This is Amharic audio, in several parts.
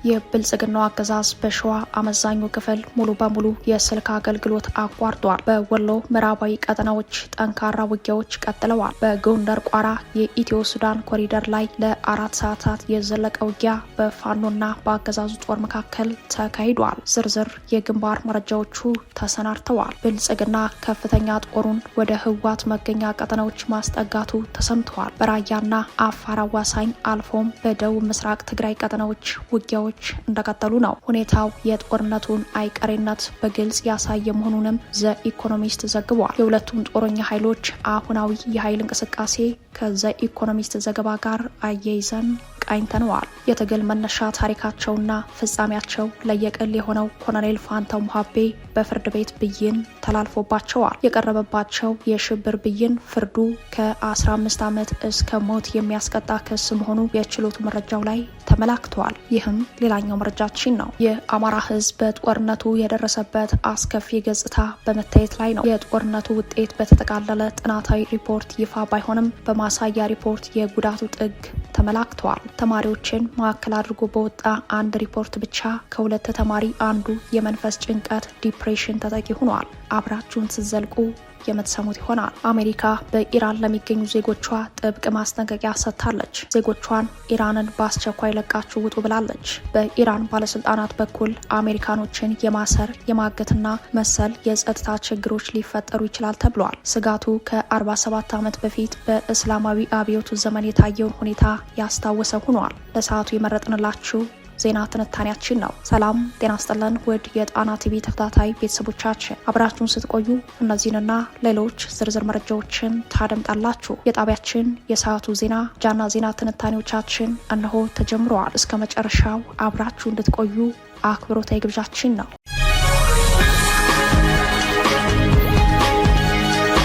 የብልጽግናው አገዛዝ በሸዋ አመዛኙ ክፍል ሙሉ በሙሉ የስልክ አገልግሎት አቋርጧል። በወሎ ምዕራባዊ ቀጠናዎች ጠንካራ ውጊያዎች ቀጥለዋል። በጎንደር ቋራ የኢትዮ ሱዳን ኮሪደር ላይ ለ4 ሰዓታት የዘለቀ ውጊያ በፋኖና በአገዛዙ ጦር መካከል ተካሂዷል። ዝርዝር የግንባር መረጃዎቹ ተሰናድተዋል። ብልጽግና ከፍተኛ ጦሩን ወደ ህወሓት መገኛ ቀጠናዎች ማስጠጋቱ ተሰምተዋል። በራያና አፋር አዋሳኝ አልፎም በደቡብ ምስራቅ ትግራይ ቀጠናዎች ውጊያዎች እንደቀጠሉ ነው። ሁኔታው የጦርነቱን አይቀሬነት በግልጽ ያሳየ መሆኑንም ዘ ኢኮኖሚስት ዘግቧል። የሁለቱም ጦረኛ ኃይሎች አሁናዊ የኃይል እንቅስቃሴ ከዘ ኢኮኖሚስት ዘገባ ጋር አያይዘን ቃኝተነዋል። የትግል መነሻ ታሪካቸውና ፍጻሜያቸው ለየቅል የሆነው ኮሎኔል ፋንታው ሙሀቤ በፍርድ ቤት ብይን ተላልፎባቸዋል። የቀረበባቸው የሽብር ብይን ፍርዱ ከ15 ዓመት እስከ ሞት የሚያስቀጣ ክስ መሆኑ የችሎቱ መረጃው ላይ ተመላክቷል። ይህም ሌላኛው መረጃችን ነው። የአማራ ህዝብ በጦርነቱ የደረሰበት አስከፊ ገጽታ በመታየት ላይ ነው። የጦርነቱ ውጤት በተጠቃለለ ጥናታዊ ሪፖርት ይፋ ባይሆንም በማሳያ ሪፖርት የጉዳቱ ጥግ ተመላክተዋል። ተማሪዎችን ማዕከል አድርጎ በወጣ አንድ ሪፖርት ብቻ ከሁለት ተማሪ አንዱ የመንፈስ ጭንቀት ዲፕሬሽን ተጠቂ ሆኗል። አብራችሁን ስትዘልቁ የምትሰሙት ይሆናል። አሜሪካ በኢራን ለሚገኙ ዜጎቿ ጥብቅ ማስጠንቀቂያ ሰጥታለች። ዜጎቿን ኢራንን በአስቸኳይ ለቃችሁ ውጡ ብላለች። በኢራን ባለስልጣናት በኩል አሜሪካኖችን የማሰር የማገትና መሰል የጸጥታ ችግሮች ሊፈጠሩ ይችላል ተብሏል። ስጋቱ ከ47 ዓመት በፊት በእስላማዊ አብዮቱ ዘመን የታየውን ሁኔታ ያስታወሰ ሆኗል። ለሰዓቱ የመረጥንላችሁ ዜና ትንታኔያችን ነው። ሰላም ጤና ይስጥልን ውድ የጣና ቲቪ ተከታታይ ቤተሰቦቻችን፣ አብራችሁን ስትቆዩ እነዚህንና ሌሎች ዝርዝር መረጃዎችን ታደምጣላችሁ። የጣቢያችን የሰዓቱ ዜና ጃና ዜና ትንታኔዎቻችን እነሆ ተጀምረዋል። እስከ መጨረሻው አብራችሁ እንድትቆዩ አክብሮታዊ ግብዣችን ነው።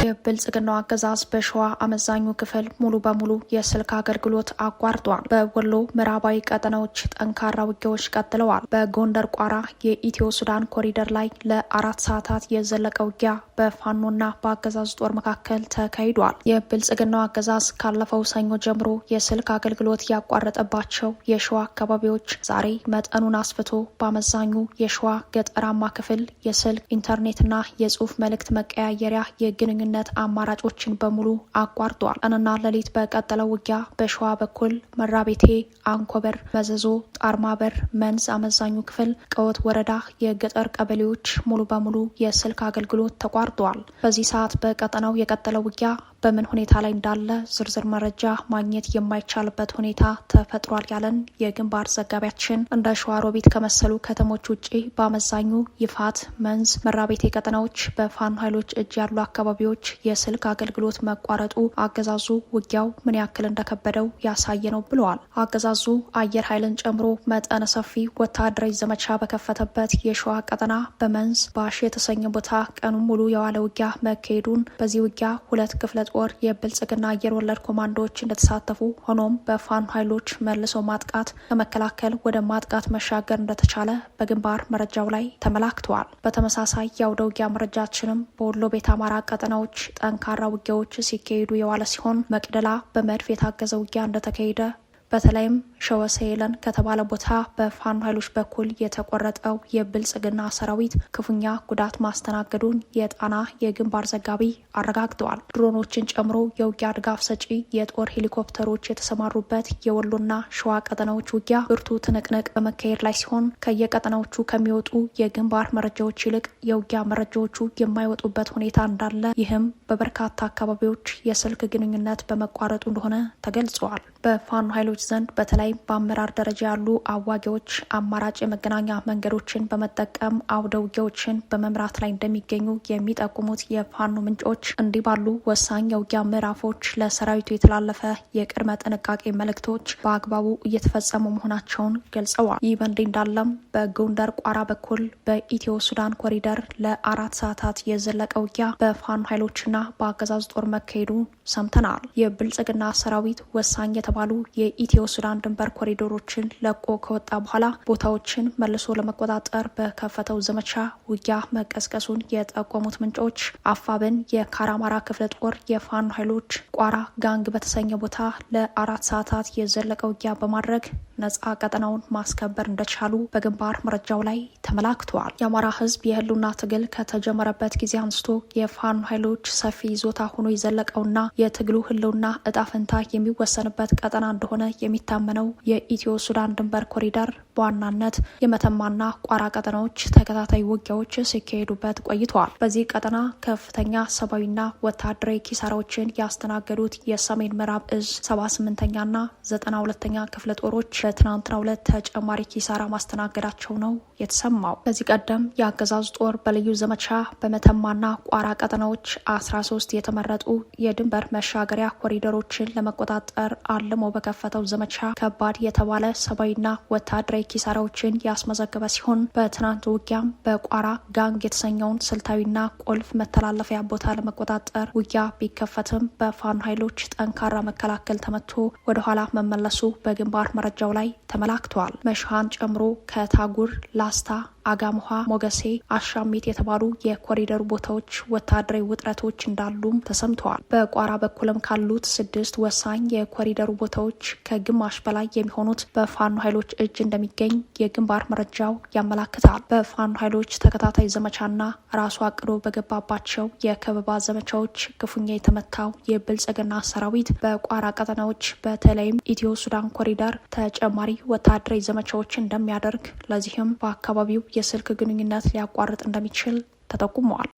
የብልጽግናው አገዛዝ በሸዋ አመዛኙ ክፍል ሙሉ በሙሉ የስልክ አገልግሎት አቋርጧል። በወሎ ምዕራባዊ ቀጠናዎች ጠንካራ ውጊያዎች ቀጥለዋል። በጎንደር ቋራ የኢትዮ ሱዳን ኮሪደር ላይ ለ4 ሰዓታት የዘለቀ ውጊያ በፋኖና በአገዛዙ ጦር መካከል ተካሂዷል። የብልጽግናው አገዛዝ ካለፈው ሰኞ ጀምሮ የስልክ አገልግሎት ያቋረጠባቸው የሸዋ አካባቢዎች ዛሬ መጠኑን አስፍቶ በአመዛኙ የሸዋ ገጠራማ ክፍል የስልክ ኢንተርኔትና የጽሁፍ መልእክት መቀያየሪያ የግንኙነት አማራጮችን በሙሉ አቋርጧል። ቀንና ሌሊት በቀጠለው ውጊያ በሸዋ በኩል መራቤቴ፣ አንኮበር፣ መዘዞ፣ ጣርማበር፣ መንዝ አመዛኙ ክፍል ቀወት ወረዳ የገጠር ቀበሌዎች ሙሉ በሙሉ የስልክ አገልግሎት ተቋርጧል። በዚህ ሰዓት በቀጠናው የቀጠለው ውጊያ በምን ሁኔታ ላይ እንዳለ ዝርዝር መረጃ ማግኘት የማይቻልበት ሁኔታ ተፈጥሯል ያለን የግንባር ዘጋቢያችን እንደ ሸዋሮቢት ከመሰሉ ከተሞች ውጪ በአመዛኙ ይፋት፣ መንዝ፣ መራቤቴ ቀጠናዎች በፋኖ ኃይሎች እጅ ያሉ አካባቢዎች የስልክ አገልግሎት መቋረጡ አገዛዙ ውጊያው ምን ያክል እንደከበደው ያሳየ ነው ብለዋል። አገዛዙ አየር ኃይልን ጨምሮ መጠነ ሰፊ ወታደራዊ ዘመቻ በከፈተበት የሸዋ ቀጠና በመንዝ ባሽ የተሰኘ ቦታ ቀኑን ሙሉ የዋለ ውጊያ መካሄዱን፣ በዚህ ውጊያ 2 ክፍለ ጦር የብልጽግና አየር ወለድ ኮማንዶዎች እንደተሳተፉ፣ ሆኖም በፋኖ ኃይሎች መልሶ ማጥቃት ከመከላከል ወደ ማጥቃት መሻገር እንደተቻለ በግንባር መረጃው ላይ ተመላክተዋል። በተመሳሳይ የአውደ ውጊያ መረጃችንም በወሎ ቤት አማራ ቀጠናዎች ጠንካራ ውጊያዎች ሲካሄዱ የዋለ ሲሆን መቅደላ በመድፍ የታገዘ ውጊያ እንደተካሄደ፣ በተለይም ሸወሰይለን ከተባለ ቦታ በፋኖ ኃይሎች በኩል የተቆረጠው የብልጽግና ሰራዊት ክፉኛ ጉዳት ማስተናገዱን የጣና የግንባር ዘጋቢ አረጋግጠዋል። ድሮኖችን ጨምሮ የውጊያ ድጋፍ ሰጪ የጦር ሄሊኮፕተሮች የተሰማሩበት የወሎና ሸዋ ቀጠናዎች ውጊያ ብርቱ ትንቅንቅ በመካሄድ ላይ ሲሆን ከየቀጠናዎቹ ከሚወጡ የግንባር መረጃዎች ይልቅ የውጊያ መረጃዎቹ የማይወጡበት ሁኔታ እንዳለ፣ ይህም በበርካታ አካባቢዎች የስልክ ግንኙነት በመቋረጡ እንደሆነ ተገልጸዋል። በፋኖ ኃይሎች ዘንድ በተለይ በአመራር ደረጃ ያሉ አዋጊዎች አማራጭ የመገናኛ መንገዶችን በመጠቀም አውደ ውጊያዎችን በመምራት ላይ እንደሚገኙ የሚጠቁሙት የፋኖ ምንጮች እንዲህ ባሉ ወሳኝ የውጊያ ምዕራፎች ለሰራዊቱ የተላለፈ የቅድመ ጥንቃቄ መልእክቶች በአግባቡ እየተፈጸሙ መሆናቸውን ገልጸዋል። ይህ በእንዲህ እንዳለም በጎንደር ቋራ በኩል በኢትዮ ሱዳን ኮሪደር ለ4 ሰዓታት የዘለቀ ውጊያ በፋኖ ኃይሎችና በአገዛዙ ጦር መካሄዱ ሰምተናል። የብልጽግና ሰራዊት ወሳኝ የተባሉ የኢትዮ ሱዳን ድንበር ኮሪዶሮችን ለቆ ከወጣ በኋላ ቦታዎችን መልሶ ለመቆጣጠር በከፈተው ዘመቻ ውጊያ መቀስቀሱን የጠቆሙት ምንጮች አፋብን የካራማራ ክፍለ ጦር የፋኖ ኃይሎች ቋራ ጋንግ በተሰኘ ቦታ ለ4 ሰዓታት የዘለቀ ውጊያ በማድረግ ነጻ ቀጠናውን ማስከበር እንደቻሉ በግንባር መረጃው ላይ ተመላክተዋል። የአማራ ህዝብ የህልውና ትግል ከተጀመረበት ጊዜ አንስቶ የፋኖ ኃይሎች ሰፊ ይዞታ ሆኖ የዘለቀውና የትግሉ ህልውና እጣ ፈንታ የሚወሰንበት ቀጠና እንደሆነ የሚታመነው የኢትዮ ሱዳን ድንበር ኮሪደር በዋናነት የመተማና ቋራ ቀጠናዎች ተከታታይ ውጊያዎች ሲካሄዱበት ቆይተዋል። በዚህ ቀጠና ከፍተኛ ሰብአዊና ወታደራዊ ኪሳራዎችን ያስተናገዱት የሰሜን ምዕራብ እዝ 78ኛና 92ኛ ክፍለ ጦሮች በትናንትናው ዕለት ተጨማሪ ኪሳራ ማስተናገዳቸው ነው የተሰማው። ከዚህ ቀደም የአገዛዙ ጦር በልዩ ዘመቻ በመተማና ቋራ ቀጠናዎች 13 የተመረጡ የድንበር መሻገሪያ ኮሪደሮችን ለመቆጣጠር አልሞ በከፈተው ዘመቻ ከባድ የተባለ ሰብአዊና ወታደራዊ ኪሳራዎችን ያስመዘገበ ሲሆን በትናንቱ ውጊያም በቋራ ጋንግ የተሰኘውን ስልታዊና ቁልፍ መተላለፊያ ቦታ ለመቆጣጠር ውጊያ ቢከፈትም በፋኖ ኃይሎች ጠንካራ መከላከል ተመቶ ወደኋላ መመለሱ በግንባር መረጃው ላይ ተመላክተዋል። መሽሃን ጨምሮ ከታጉር፣ ላስታ፣ አጋምሃ፣ ሞገሴ፣ አሻሚት የተባሉ የኮሪደሩ ቦታዎች ወታደራዊ ውጥረቶች እንዳሉም ተሰምተዋል። በቋራ በኩልም ካሉት 6 ወሳኝ የኮሪደሩ ቦታዎች ከግማሽ በላይ የሚሆኑት በፋኖ ኃይሎች እጅ እንደሚገኝ የግንባር መረጃው ያመላክታል። በፋኖ ኃይሎች ተከታታይ ዘመቻና ራሱ አቅዶ በገባባቸው የከበባ ዘመቻዎች ክፉኛ የተመታው የብልጽግና ሰራዊት በቋራ ቀጠናዎች በተለይም ኢትዮ ሱዳን ኮሪደር ተጨማሪ ወታደራዊ ዘመቻዎች እንደሚያደርግ፣ ለዚህም በአካባቢው የስልክ ግንኙነት ሊያቋርጥ እንደሚችል ተጠቁመዋል።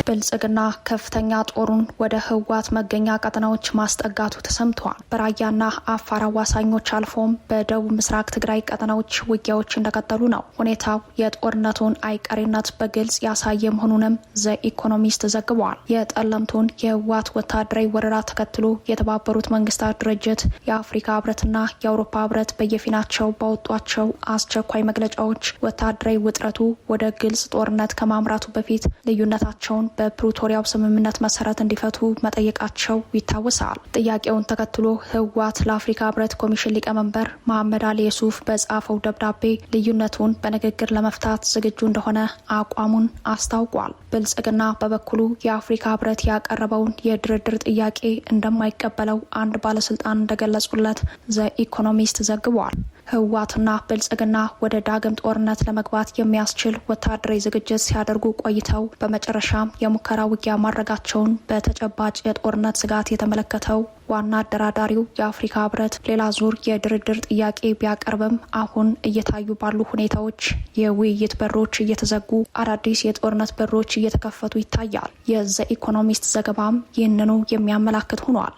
ብልጽግና ከፍተኛ ጦሩን ወደ ህወሓት መገኛ ቀጠናዎች ማስጠጋቱ ተሰምተዋል። በራያና አፋር አዋሳኞች አልፎም በደቡብ ምስራቅ ትግራይ ቀጠናዎች ውጊያዎች እንደቀጠሉ ነው። ሁኔታው የጦርነቱን አይቀሬነት በግልጽ ያሳየ መሆኑንም ዘኢኮኖሚስት ዘግቧል። የጠለምቱን የህወሓት ወታደራዊ ወረራ ተከትሎ የተባበሩት መንግስታት ድርጅት፣ የአፍሪካ ህብረትና የአውሮፓ ህብረት በየፊናቸው ባወጧቸው አስቸኳይ መግለጫዎች ወታደራዊ ውጥረቱ ወደ ግልጽ ጦርነት ከማምራቱ በፊት ልዩነታቸውን በፕሪቶሪያው ስምምነት መሰረት እንዲፈቱ መጠየቃቸው ይታወሳል። ጥያቄውን ተከትሎ ህወሓት ለአፍሪካ ህብረት ኮሚሽን ሊቀመንበር መሐመድ አሊ የሱፍ በጻፈው ደብዳቤ ልዩነቱን በንግግር ለመፍታት ዝግጁ እንደሆነ አቋሙን አስታውቋል። ብልጽግና በበኩሉ የአፍሪካ ህብረት ያቀረበውን የድርድር ጥያቄ እንደማይቀበለው አንድ ባለስልጣን እንደገለጹለት ዘኢኮኖሚስት ዘግቧል። ህወሓትና ብልጽግና ወደ ዳግም ጦርነት ለመግባት የሚያስችል ወታደራዊ ዝግጅት ሲያደርጉ ቆይተው በመጨረሻም የሙከራ ውጊያ ማድረጋቸውን በተጨባጭ የጦርነት ስጋት የተመለከተው ዋና አደራዳሪው የአፍሪካ ህብረት ሌላ ዙር የድርድር ጥያቄ ቢያቀርብም አሁን እየታዩ ባሉ ሁኔታዎች የውይይት በሮች እየተዘጉ አዳዲስ የጦርነት በሮች እየተከፈቱ ይታያል። የዘኢኮኖሚስት ዘገባም ይህንኑ የሚያመላክት ሆኗል።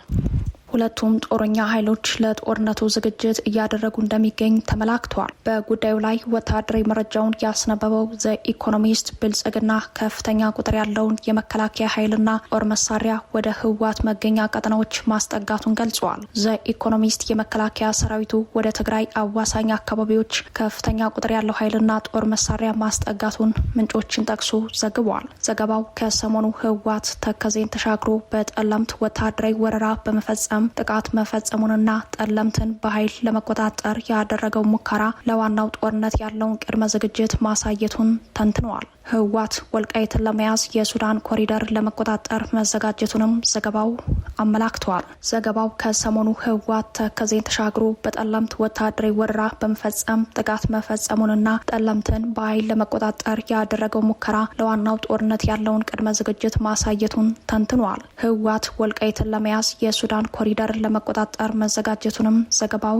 ሁለቱም ጦረኛ ኃይሎች ለጦርነቱ ዝግጅት እያደረጉ እንደሚገኝ ተመላክተዋል። በጉዳዩ ላይ ወታደራዊ መረጃውን ያስነበበው ዘኢኮኖሚስት ብልጽግና ከፍተኛ ቁጥር ያለውን የመከላከያ ኃይልና ጦር መሳሪያ ወደ ህወሓት መገኛ ቀጠናዎች ማስጠጋቱን ገልጿል። ዘኢኮኖሚስት የመከላከያ ሰራዊቱ ወደ ትግራይ አዋሳኝ አካባቢዎች ከፍተኛ ቁጥር ያለው ኃይልና ጦር መሳሪያ ማስጠጋቱን ምንጮችን ጠቅሶ ዘግቧል። ዘገባው ከሰሞኑ ህወሓት ተከዜን ተሻግሮ በጠለምት ወታደራዊ ወረራ በመፈጸም ጥቃት መፈጸሙንና ጠለምትን በኃይል ለመቆጣጠር ያደረገው ሙከራ ለዋናው ጦርነት ያለውን ቅድመ ዝግጅት ማሳየቱን ተንትነዋል። ህወሓት ወልቃይትን ለመያዝ የሱዳን ኮሪደር ለመቆጣጠር መዘጋጀቱንም ዘገባው አመላክተዋል። ዘገባው ከሰሞኑ ህወሓት ተከዜን ተሻግሮ በጠለምት ወታደራዊ ወረራ በመፈጸም ጥቃት መፈጸሙንና ጠለምትን በኃይል ለመቆጣጠር ያደረገው ሙከራ ለዋናው ጦርነት ያለውን ቅድመ ዝግጅት ማሳየቱን ተንትኗል። ህወሓት ወልቃይትን ለመያዝ የሱዳን ኮሪደር ለመቆጣጠር መዘጋጀቱንም ዘገባው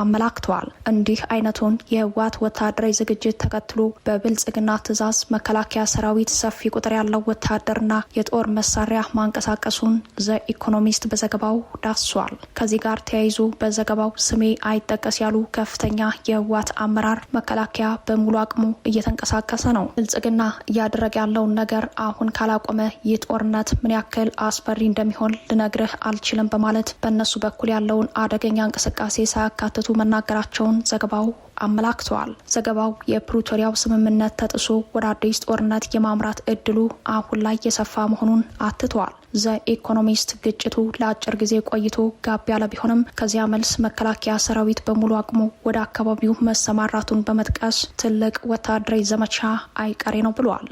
አመላክተዋል። እንዲህ አይነቱን የህወሓት ወታደራዊ ዝግጅት ተከትሎ በብልጽግና ትዕዛዝ መከላከያ ሰራዊት ሰፊ ቁጥር ያለው ወታደርና የጦር መሳሪያ ማንቀሳቀሱን ዘኢኮኖሚስት በዘገባው ዳስሷል። ከዚህ ጋር ተያይዞ በዘገባው ስሜ አይጠቀስ ያሉ ከፍተኛ የህወሓት አመራር መከላከያ በሙሉ አቅሙ እየተንቀሳቀሰ ነው፣ ብልጽግና እያደረገ ያለውን ነገር አሁን ካላቆመ ይህ ጦርነት ምን ያክል አስፈሪ እንደሚሆን ልነግርህ አልችልም በማለት በእነሱ በኩል ያለውን አደገኛ እንቅስቃሴ ሳያካትቱ መናገራቸውን ዘገባው አመላክተዋል። ዘገባው የፕሪቶሪያው ስምምነት ተጥሶ ወደ አዲስ ጦርነት የማምራት እድሉ አሁን ላይ የሰፋ መሆኑን አትተዋል። ዘኢኮኖሚስት ግጭቱ ለአጭር ጊዜ ቆይቶ ጋብ ያለ ቢሆንም ከዚያ መልስ መከላከያ ሰራዊት በሙሉ አቅሙ ወደ አካባቢው መሰማራቱን በመጥቀስ ትልቅ ወታደራዊ ዘመቻ አይቀሬ ነው ብሏል።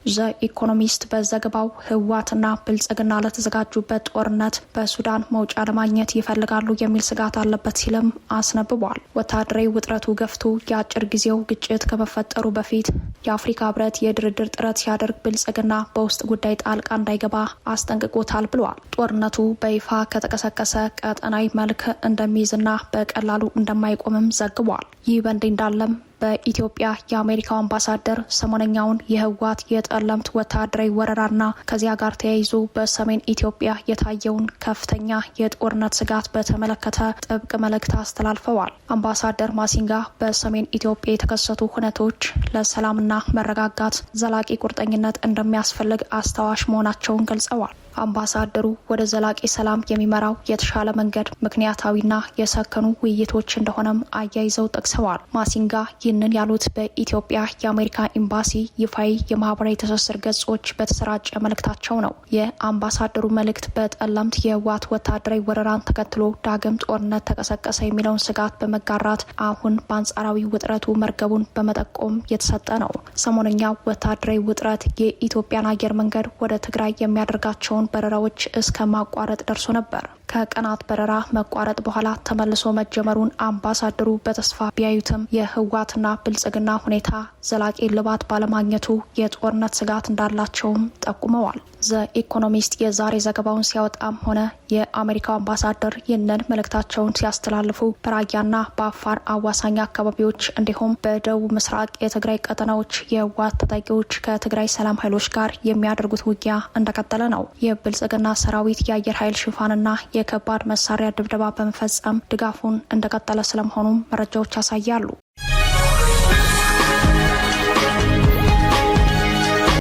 ዘ ኢኮኖሚስት በዘገባው ህወሓትና ብልጽግና ለተዘጋጁበት ጦርነት በሱዳን መውጫ ለማግኘት ይፈልጋሉ የሚል ስጋት አለበት ሲልም አስነብቧል። ወታደራዊ ውጥረቱ ገፍቶ የአጭር ጊዜው ግጭት ከመፈጠሩ በፊት የአፍሪካ ህብረት የድርድር ጥረት ሲያደርግ ብልጽግና በውስጥ ጉዳይ ጣልቃ እንዳይገባ አስጠንቅቆታል ብለዋል። ጦርነቱ በይፋ ከተቀሰቀሰ ቀጠናዊ መልክ እንደሚይዝና በቀላሉ እንደማይቆምም ዘግቧል። ይህ በእንዲህ እንዳለም በኢትዮጵያ የአሜሪካው አምባሳደር ሰሞነኛውን የህወሓት የጠለምት ወታደራዊ ወረራና ከዚያ ጋር ተያይዞ በሰሜን ኢትዮጵያ የታየውን ከፍተኛ የጦርነት ስጋት በተመለከተ ጥብቅ መልእክት አስተላልፈዋል። አምባሳደር ማሲንጋ በሰሜን ኢትዮጵያ የተከሰቱ ሁነቶች ለሰላምና መረጋጋት ዘላቂ ቁርጠኝነት እንደሚያስፈልግ አስታዋሽ መሆናቸውን ገልጸዋል። አምባሳደሩ ወደ ዘላቂ ሰላም የሚመራው የተሻለ መንገድ ምክንያታዊና የሰከኑ ውይይቶች እንደሆነም አያይዘው ጠቅሰዋል። ማሲንጋ ይህንን ያሉት በኢትዮጵያ የአሜሪካ ኤምባሲ ይፋዊ የማህበራዊ ትስስር ገጾች በተሰራጨ መልእክታቸው ነው። የአምባሳደሩ መልእክት በጠለምት የህወሓት ወታደራዊ ወረራን ተከትሎ ዳግም ጦርነት ተቀሰቀሰ የሚለውን ስጋት በመጋራት አሁን በአንጻራዊ ውጥረቱ መርገቡን በመጠቆም የተሰጠ ነው። ሰሞነኛው ወታደራዊ ውጥረት የኢትዮጵያን አየር መንገድ ወደ ትግራይ የሚያደርጋቸውን በረራዎች እስከ ማቋረጥ ደርሶ ነበር። ከቀናት በረራ መቋረጥ በኋላ ተመልሶ መጀመሩን አምባሳደሩ በተስፋ ቢያዩትም የህወሓትና ብልጽግና ሁኔታ ዘላቂ ልባት ባለማግኘቱ የጦርነት ስጋት እንዳላቸውም ጠቁመዋል። ዘ ኢኮኖሚስት የዛሬ ዘገባውን ሲያወጣም ሆነ የአሜሪካው አምባሳደር ይህንን መልእክታቸውን ሲያስተላልፉ በራያና በአፋር አዋሳኝ አካባቢዎች እንዲሁም በደቡብ ምስራቅ የትግራይ ቀጠናዎች የህወሓት ታጣቂዎች ከትግራይ ሰላም ኃይሎች ጋር የሚያደርጉት ውጊያ እንደቀጠለ ነው። የብልጽግና ሰራዊት የአየር ኃይል ሽፋንና የከባድ መሳሪያ ድብደባ በመፈጸም ድጋፉን እንደቀጠለ ስለመሆኑም መረጃዎች ያሳያሉ።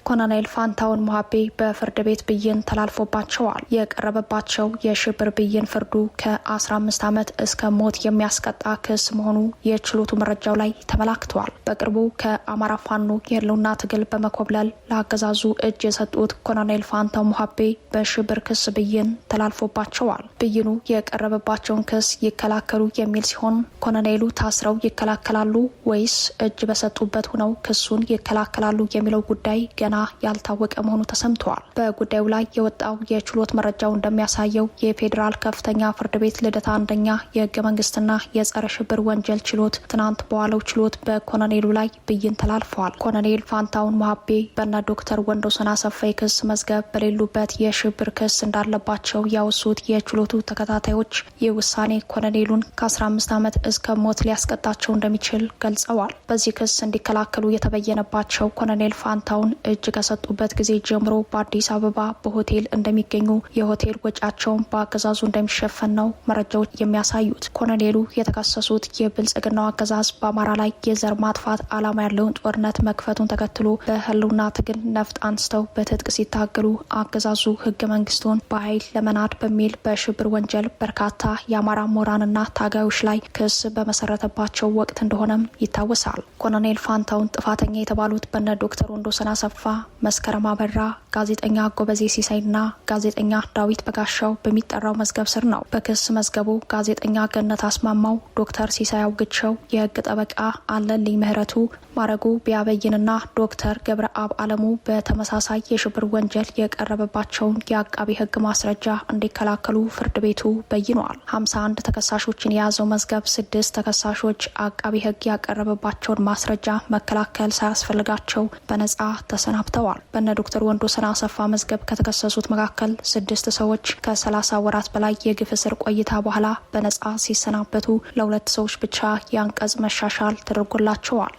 ኮሎኔል ፋንታውን ሙሀቤ በፍርድ ቤት ብይን ተላልፎባቸዋል። የቀረበባቸው የሽብር ብይን ፍርዱ ከ15 ዓመት እስከ ሞት የሚያስቀጣ ክስ መሆኑ የችሎቱ መረጃው ላይ ተመላክተዋል። በቅርቡ ከአማራ ፋኖ የህልውና ትግል በመኮብለል ለአገዛዙ እጅ የሰጡት ኮሎኔል ፋንታውን ሙሀቤ በሽብር ክስ ብይን ተላልፎባቸዋል። ብይኑ የቀረበባቸውን ክስ ይከላከሉ የሚል ሲሆን ኮሎኔሉ ታስረው ይከላከላሉ ወይስ እጅ በሰጡበት ሆነው ክሱን ይከላከላሉ የሚለው ጉዳይ ገና ያልታወቀ መሆኑ ተሰምተዋል። በጉዳዩ ላይ የወጣው የችሎት መረጃው እንደሚያሳየው የፌዴራል ከፍተኛ ፍርድ ቤት ልደታ አንደኛ የህገ መንግስትና የጸረ ሽብር ወንጀል ችሎት ትናንት በዋለው ችሎት በኮሎኔሉ ላይ ብይን ተላልፈዋል። ኮሎኔል ፋንታውን ሙሀቤ በነ ዶክተር ወንዶሰን አሰፋ ክስ መዝገብ በሌሉበት የሽብር ክስ እንዳለባቸው ያወሱት የችሎቱ ተከታታዮች ይህ ውሳኔ ኮሎኔሉን ከ15 ዓመት እስከ ሞት ሊያስቀጣቸው እንደሚችል ገልጸዋል። በዚህ ክስ እንዲከላከሉ የተበየነባቸው ኮሎኔል ፋንታውን እጅ ከሰጡበት ጊዜ ጀምሮ በአዲስ አበባ በሆቴል እንደሚገኙ የሆቴል ወጪያቸውን በአገዛዙ እንደሚሸፈን ነው መረጃዎች የሚያሳዩት። ኮሎኔሉ የተከሰሱት የብልጽግናው አገዛዝ በአማራ ላይ የዘር ማጥፋት ዓላማ ያለውን ጦርነት መክፈቱን ተከትሎ በህልውና ትግል ነፍጥ አንስተው በትጥቅ ሲታገሉ አገዛዙ ህገ መንግስቱን በኃይል ለመናድ በሚል በሽብር ወንጀል በርካታ የአማራ ምሁራንና ታጋዮች ላይ ክስ በመሰረተባቸው ወቅት እንደሆነም ይታወሳል። ኮሎኔል ፋንታውን ጥፋተኛ የተባሉት በነ ዶክተር ወንዶሰን አሰፋ፣ መስከረም አበራ፣ ጋዜጠኛ ጎበዜ ሲሳይና ጋዜጠኛ ዳዊት በጋሻው በሚጠራው መዝገብ ስር ነው። በክስ መዝገቡ ጋዜጠኛ ገነት አስማማው፣ ዶክተር ሲሳይ አውግቸው፣ የህግ ጠበቃ አለልኝ ምህረቱ፣ ማረጉ ቢያበይንና ዶክተር ገብረ አብ አለሙ በተመሳሳይ የሽብር ወንጀል የቀረበባቸውን የአቃቢ ህግ ማስረጃ እንዲከላከሉ ፍርድ ቤቱ በይኗል። 51 ተከሳሾችን የያዘው መዝገብ 6 ተከሳሾች አቃቢ ህግ ያቀረበባቸውን ማስረጃ መከላከል ሳያስፈልጋቸው በነጻ ተሰናብተዋል። በነ ዶክተር ወንዶሰን አሰፋ መዝገብ ከተከሰሱት መካከል 6 ሰዎች ከ30 ወራት በላይ የግፍ እስር ቆይታ በኋላ በነጻ ሲሰናበቱ ለ2 ሰዎች ብቻ የአንቀጽ መሻሻል ተደርጎላቸዋል።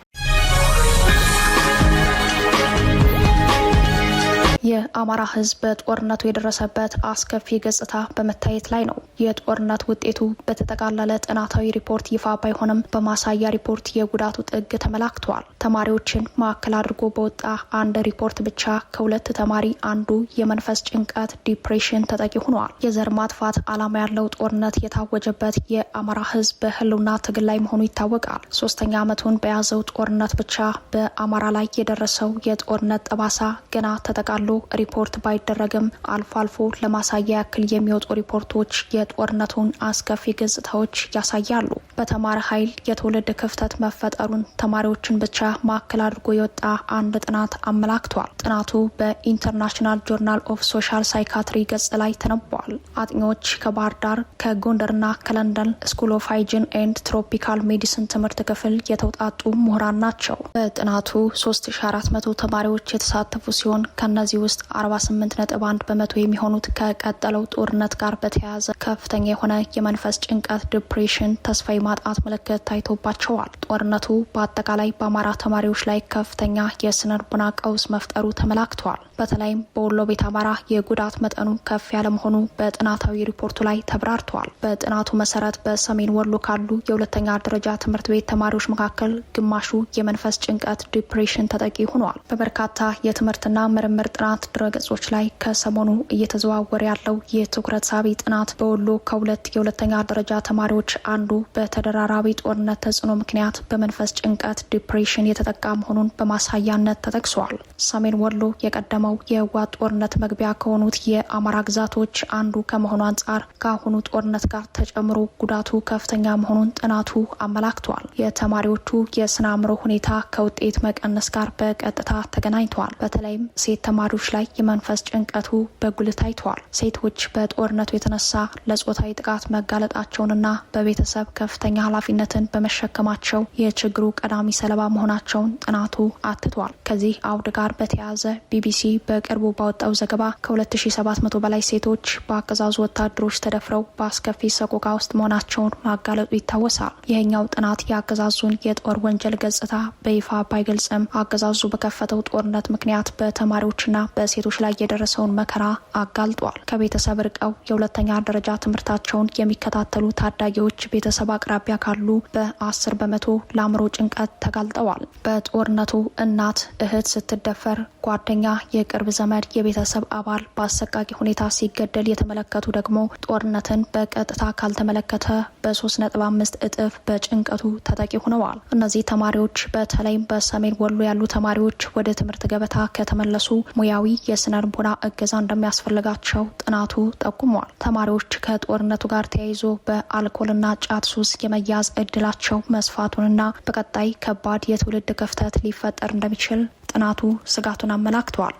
የአማራ ህዝብ በጦርነቱ የደረሰበት አስከፊ ገጽታ በመታየት ላይ ነው። የጦርነት ውጤቱ በተጠቃለለ ጥናታዊ ሪፖርት ይፋ ባይሆንም በማሳያ ሪፖርት የጉዳቱ ጥግ ተመላክተዋል። ተማሪዎችን ማዕከል አድርጎ በወጣ አንድ ሪፖርት ብቻ ከ2 ተማሪ አንዱ የመንፈስ ጭንቀት ዲፕሬሽን ተጠቂ ሆኗል። የዘር ማጥፋት ዓላማ ያለው ጦርነት የታወጀበት የአማራ ህዝብ በህልውና ትግል ላይ መሆኑ ይታወቃል። 3ኛ ዓመቱን በያዘው ጦርነት ብቻ በአማራ ላይ የደረሰው የጦርነት ጠባሳ ገና ተጠቃሎ ሪፖርት ባይደረግም አልፎ አልፎ ለማሳያ ያክል የሚወጡ ሪፖርቶች የጦርነቱን አስከፊ ገጽታዎች ያሳያሉ። በተማረ ኃይል የትውልድ ክፍተት መፈጠሩን ተማሪዎችን ብቻ ማዕከል አድርጎ የወጣ አንድ ጥናት አመላክቷል። ጥናቱ በኢንተርናሽናል ጆርናል ኦፍ ሶሻል ሳይካትሪ ገጽ ላይ ተነቧል። አጥኚዎች ከባህር ዳር፣ ከጎንደርና ከለንደን ስኩል ኦፍ ሃይጂን ኤንድ ትሮፒካል ሜዲሲን ትምህርት ክፍል የተውጣጡ ምሁራን ናቸው። በጥናቱ 3400 ተማሪዎች የተሳተፉ ሲሆን ከነዚህ ውስጥ 48.1 በመቶ የሚሆኑት ከቀጠለው ጦርነት ጋር በተያያዘ ከፍተኛ የሆነ የመንፈስ ጭንቀት፣ ዲፕሬሽን፣ ተስፋ የማጣት ምልክት ታይቶባቸዋል። ጦርነቱ በአጠቃላይ በአማራ ተማሪዎች ላይ ከፍተኛ የስነ ልቦና ቀውስ መፍጠሩ ተመላክቷል። በተለይም በወሎ ቤት አማራ የጉዳት መጠኑ ከፍ ያለ መሆኑ በጥናታዊ ሪፖርቱ ላይ ተብራርተዋል። በጥናቱ መሰረት በሰሜን ወሎ ካሉ የሁለተኛ ደረጃ ትምህርት ቤት ተማሪዎች መካከል ግማሹ የመንፈስ ጭንቀት ዲፕሬሽን ተጠቂ ሆኗል። በበርካታ የትምህርትና ምርምር ጥናት ድረገጾች ላይ ከሰሞኑ እየተዘዋወረ ያለው የትኩረት ሳቢ ጥናት በወሎ ከሁለት የሁለተኛ ደረጃ ተማሪዎች አንዱ በተደራራቢ ጦርነት ተጽዕኖ ምክንያት በመንፈስ ጭንቀት ዲፕሬሽን የተጠቃ መሆኑን በማሳያነት ተጠቅሷል። ሰሜን ወሎ የቀደመው የህወሓት ጦርነት መግቢያ ከሆኑት የአማራ ግዛቶች አንዱ ከመሆኑ አንጻር ከአሁኑ ጦርነት ጋር ተጨምሮ ጉዳቱ ከፍተኛ መሆኑን ጥናቱ አመላክቷል። የተማሪዎቹ የስነ አእምሮ ሁኔታ ከውጤት መቀነስ ጋር በቀጥታ ተገናኝተዋል። በተለይም ሴት ተማሪዎች ላይ የመንፈስ ጭንቀቱ በጉልህ ታይተዋል። ሴቶች በጦርነቱ የተነሳ ለጾታዊ ጥቃት መጋለጣቸውንና በቤተሰብ ከፍተኛ ኃላፊነትን በመሸከማቸው የችግሩ ቀዳሚ ሰለባ መሆናቸውን ጥናቱ አትቷል። ከዚህ አውድ ጋር በተያያዘ ቢቢሲ በቅርቡ ባወጣው ዘገባ ከ2700 በላይ ሴቶች በአገዛዙ ወታደሮች ተደፍረው በአስከፊ ሰቆቃ ውስጥ መሆናቸውን ማጋለጡ ይታወሳል። ይህኛው ጥናት የአገዛዙን የጦር ወንጀል ገጽታ በይፋ ባይገልጽም አገዛዙ በከፈተው ጦርነት ምክንያት በተማሪዎችና በሴቶች ላይ የደረሰውን መከራ አጋልጧል። ከቤተሰብ ርቀው የሁለተኛ ደረጃ ትምህርታቸውን የሚከታተሉ ታዳጊዎች ቤተሰብ አቅራቢያ ካሉ በ10 በመቶ ለአእምሮ ጭንቀት ተጋልጠዋል። በጦርነቱ እናት፣ እህት ስትደፈር፣ ጓደኛ፣ የቅርብ ዘመድ፣ የቤተሰብ አባል በአሰቃቂ ሁኔታ ሲገደል የተመለከቱ ደግሞ ጦርነትን በቀጥታ ካልተመለከተ በ3.5 እጥፍ በጭንቀቱ ተጠቂ ሆነዋል። እነዚህ ተማሪዎች በተለይም በሰሜን ወሎ ያሉ ተማሪዎች ወደ ትምህርት ገበታ ከተመለሱ ሙያዊ የስነ ልቦና እገዛ እንደሚያስፈልጋቸው ጥናቱ ጠቁሟል። ተማሪዎች ከጦርነቱ ጋር ተያይዞ በአልኮልና ጫት ሱስ የመያዝ እድላቸው መስፋቱንና በቀጣይ ከባድ የትውልድ ክፍተት ሊፈጠር እንደሚችል ጥናቱ ስጋቱን አመላክተዋል።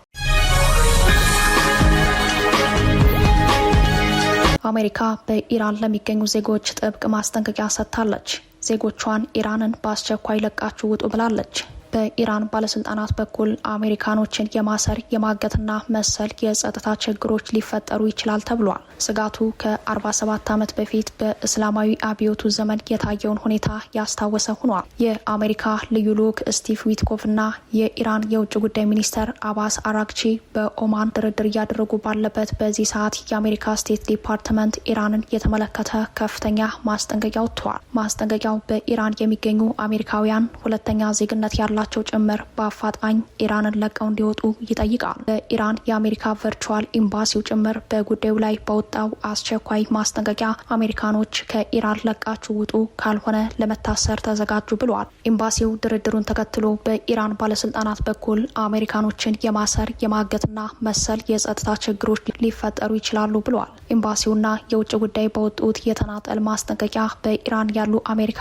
አሜሪካ በኢራን ለሚገኙ ዜጎች ጥብቅ ማስጠንቀቂያ ሰጥታለች። ዜጎቿን ኢራንን በአስቸኳይ ለቃችሁ ውጡ ብላለች። በኢራን ባለስልጣናት በኩል አሜሪካኖችን የማሰር የማገትና መሰል የጸጥታ ችግሮች ሊፈጠሩ ይችላል ተብሏል። ስጋቱ ከ47 ዓመት በፊት በእስላማዊ አብዮቱ ዘመን የታየውን ሁኔታ ያስታወሰ ሆኗል። የአሜሪካ ልዩ ልዑክ ስቲቭ ዊትኮፍና የኢራን የውጭ ጉዳይ ሚኒስተር አባስ አራግቺ በኦማን ድርድር እያደረጉ ባለበት በዚህ ሰዓት የአሜሪካ ስቴት ዲፓርትመንት ኢራንን የተመለከተ ከፍተኛ ማስጠንቀቂያ ወጥቷል። ማስጠንቀቂያው በኢራን የሚገኙ አሜሪካውያን ሁለተኛ ዜግነት ያላቸው ጭምር በአፋጣኝ ኢራንን ለቀው እንዲወጡ ይጠይቃል። በኢራን የአሜሪካ ቨርቹዋል ኤምባሲው ጭምር በጉዳዩ ላይ በወጣው አስቸኳይ ማስጠንቀቂያ አሜሪካኖች ከኢራን ለቃችሁ ውጡ፣ ካልሆነ ለመታሰር ተዘጋጁ ብሏል። ኤምባሲው ድርድሩን ተከትሎ በኢራን ባለስልጣናት በኩል አሜሪካኖችን የማሰር የማገትና መሰል የጸጥታ ችግሮች ሊፈጠሩ ይችላሉ ብሏል። ኤምባሲውና የውጭ ጉዳይ በወጡት የተናጠል ማስጠንቀቂያ በኢራን ያሉ አሜሪካውያን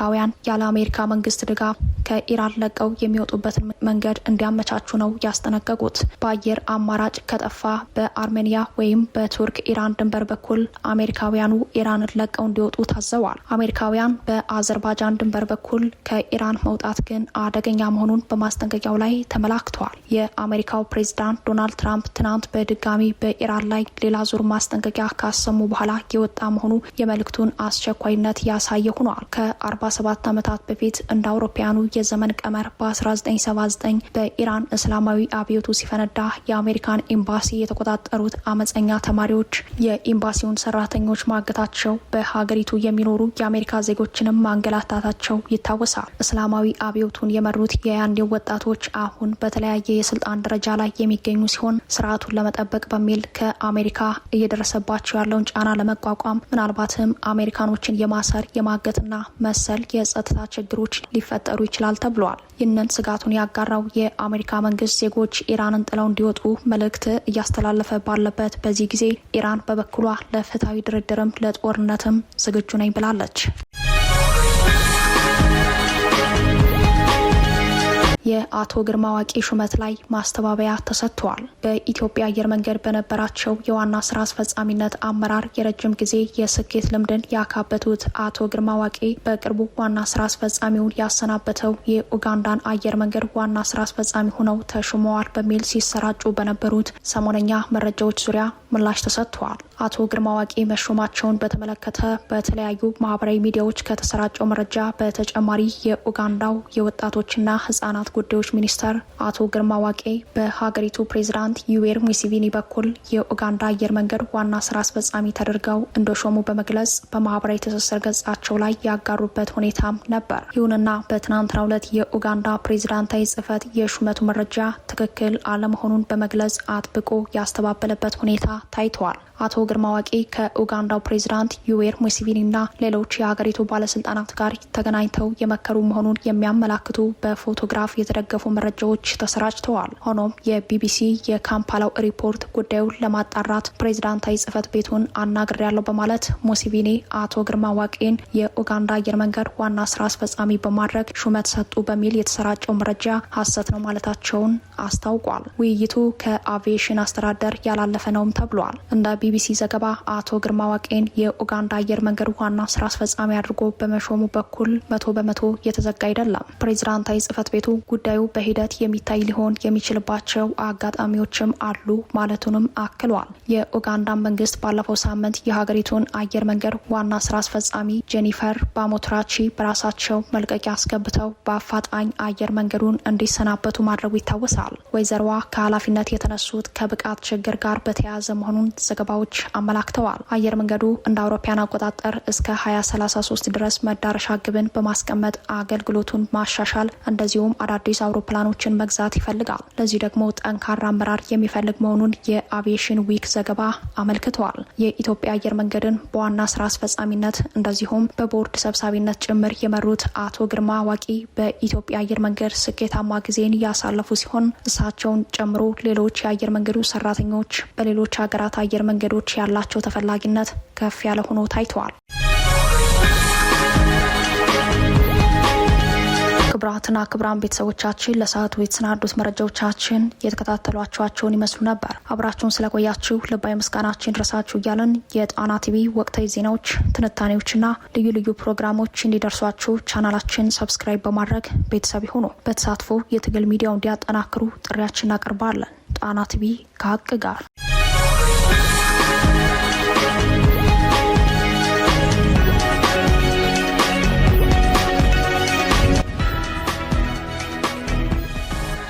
ያለ አሜሪካ መንግስት ድጋፍ ከኢራን ለቀው የሚወጡበትን መንገድ እንዲያመቻቹ ነው ያስጠነቀቁት። በአየር አማራጭ ከጠፋ በአርሜኒያ ወይም በቱርክ ኢራን ድንበር በኩል አሜሪካውያኑ ኢራንን ለቀው እንዲወጡ ታዘዋል። አሜሪካውያን በአዘርባጃን ድንበር በኩል ከኢራን መውጣት ግን አደገኛ መሆኑን በማስጠንቀቂያው ላይ ተመላክተዋል። የአሜሪካው ፕሬዝዳንት ዶናልድ ትራምፕ ትናንት በድጋሚ በኢራን ላይ ሌላ ዙር ማስጠንቀቂያ ካሰሙ በኋላ የወጣ መሆኑ የመልእክቱን አስቸኳይነት ያሳየ ሆኗል። ከ47 ዓመታት በፊት እንደ አውሮፓውያኑ የዘመን ቀመር በ1979 በኢራን እስላማዊ አብዮቱ ሲፈነዳ የአሜሪካን ኤምባሲ የተቆጣጠሩት አመፀኛ ተማሪዎች የኤምባሲውን ሰራተኞች ማገታቸው፣ በሀገሪቱ የሚኖሩ የአሜሪካ ዜጎችንም ማንገላታታቸው ይታወሳል። እስላማዊ አብዮቱን የመሩት የያኔው ወጣቶች አሁን በተለያየ የስልጣን ደረጃ ላይ የሚገኙ ሲሆን ስርዓቱን ለመጠበቅ በሚል ከአሜሪካ እየደረሰባቸው ያለውን ጫና ለመቋቋም ምናልባትም አሜሪካኖችን የማሰር የማገትና መሰል የጸጥታ ችግሮች ሊፈጠሩ ይችላል ተብሏል። ይህንን ስጋቱን ያጋራው የአሜሪካ መንግስት ዜጎች ኢራንን ጥለው እንዲወጡ መልእክት እያስተላለፈ ባለበት በዚህ ጊዜ ኢራን በበኩሏ ለፍትሐዊ ድርድርም ለጦርነትም ዝግጁ ነኝ ብላለች። የአቶ ግርማ ዋቂ ሹመት ላይ ማስተባበያ ተሰጥቷል። በኢትዮጵያ አየር መንገድ በነበራቸው የዋና ስራ አስፈጻሚነት አመራር የረጅም ጊዜ የስኬት ልምድን ያካበቱት አቶ ግርማ ዋቂ በቅርቡ ዋና ስራ አስፈጻሚውን ያሰናበተው የኡጋንዳን አየር መንገድ ዋና ስራ አስፈጻሚ ሆነው ተሹመዋል በሚል ሲሰራጩ በነበሩት ሰሞነኛ መረጃዎች ዙሪያ ምላሽ ተሰጥቷል። አቶ ግርማ ዋቂ መሾማቸውን በተመለከተ በተለያዩ ማህበራዊ ሚዲያዎች ከተሰራጨው መረጃ በተጨማሪ የኡጋንዳው የወጣቶችና ህጻናት ጉዳዮች ሚኒስተር አቶ ግርማ ዋቂ በሀገሪቱ ፕሬዝዳንት ዩዌሪ ሙሴቪኒ በኩል የኡጋንዳ አየር መንገድ ዋና ስራ አስፈጻሚ ተደርገው እንደሾሙ በመግለጽ በማህበራዊ ትስስር ገጻቸው ላይ ያጋሩበት ሁኔታም ነበር። ይሁንና በትናንትናው ዕለት የኡጋንዳ ፕሬዝዳንታዊ ጽህፈት የሹመቱ መረጃ ትክክል አለመሆኑን በመግለጽ አጥብቆ ያስተባበለበት ሁኔታ ታይተዋል። አቶ ግርማ ዋቂ ከኡጋንዳው ፕሬዝዳንት ዩዌሪ ሙሴቪኒና ሌሎች የሀገሪቱ ባለስልጣናት ጋር ተገናኝተው የመከሩ መሆኑን የሚያመላክቱ በፎቶግራፍ የተደገፉ መረጃዎች ተሰራጭተዋል። ሆኖም የቢቢሲ የካምፓላው ሪፖርት ጉዳዩን ለማጣራት ፕሬዝዳንታዊ ጽህፈት ቤቱን አናግሬያለሁ በማለት ሙሴቪኒ አቶ ግርማ ዋቂን የኡጋንዳ አየር መንገድ ዋና ስራ አስፈጻሚ በማድረግ ሹመት ሰጡ በሚል የተሰራጨው መረጃ ሐሰት ነው ማለታቸውን አስታውቋል። ውይይቱ ከአቪዬሽን አስተዳደር ያላለፈ ነውም ተብሏል። እንደ ቢቢሲ ዘገባ አቶ ግርማ ዋቂን የኡጋንዳ አየር መንገድ ዋና ስራ አስፈጻሚ አድርጎ በመሾሙ በኩል 100% የተዘጋ አይደለም። ፕሬዝዳንታዊ ጽህፈት ቤቱ ጉዳዩ በሂደት የሚታይ ሊሆን የሚችልባቸው አጋጣሚዎችም አሉ ማለቱንም አክሏል። የኡጋንዳ መንግስት ባለፈው ሳምንት የሀገሪቱን አየር መንገድ ዋና ስራ አስፈጻሚ ጄኒፈር ባሞትራቺ በራሳቸው መልቀቂያ አስገብተው በአፋጣኝ አየር መንገዱን እንዲሰናበቱ ማድረጉ ይታወሳል። ወይዘሮዋ ከኃላፊነት የተነሱት ከብቃት ችግር ጋር በተያያዘ መሆኑን ዘገባዎች አመላክተዋል። አየር መንገዱ እንደ አውሮፓውያን አቆጣጠር እስከ 2033 ድረስ መዳረሻ ግብን በማስቀመጥ አገልግሎቱን ማሻሻል እንደዚሁም አዳዲስ አውሮፕላኖችን መግዛት ይፈልጋል። ለዚህ ደግሞ ጠንካራ አመራር የሚፈልግ መሆኑን የአቪዬሽን ዊክ ዘገባ አመልክተዋል። የኢትዮጵያ አየር መንገድን በዋና ስራ አስፈጻሚነት እንደዚሁም በቦርድ ሰብሳቢነት ጭምር የመሩት አቶ ግርማ ዋቂ በኢትዮጵያ አየር መንገድ ስኬታማ ጊዜን ያሳለፉ ሲሆን እሳቸውን ጨምሮ ሌሎች የአየር መንገዱ ሰራተኞች በሌሎች ሀገራት አየር መንገዶች ያላቸው ተፈላጊነት ከፍ ያለ ሆኖ ታይተዋል። ክቡራትና ክቡራን ቤተሰቦቻችን ለሰዓቱ የተሰናዱት መረጃዎቻችን የተከታተሏቸውን ይመስሉ ነበር። አብራችሁን ስለቆያችሁ ልባዊ ምስጋናችን ድረሳችሁ እያለን የጣና ቲቪ ወቅታዊ ዜናዎች፣ ትንታኔዎችና ልዩ ልዩ ፕሮግራሞች እንዲደርሷችሁ ቻናላችን ሰብስክራይብ በማድረግ ቤተሰብ ይሁኑ። በተሳትፎ የትግል ሚዲያው እንዲያጠናክሩ ጥሪያችን እናቀርባለን። ጣና ቲቪ ከሀቅ ጋር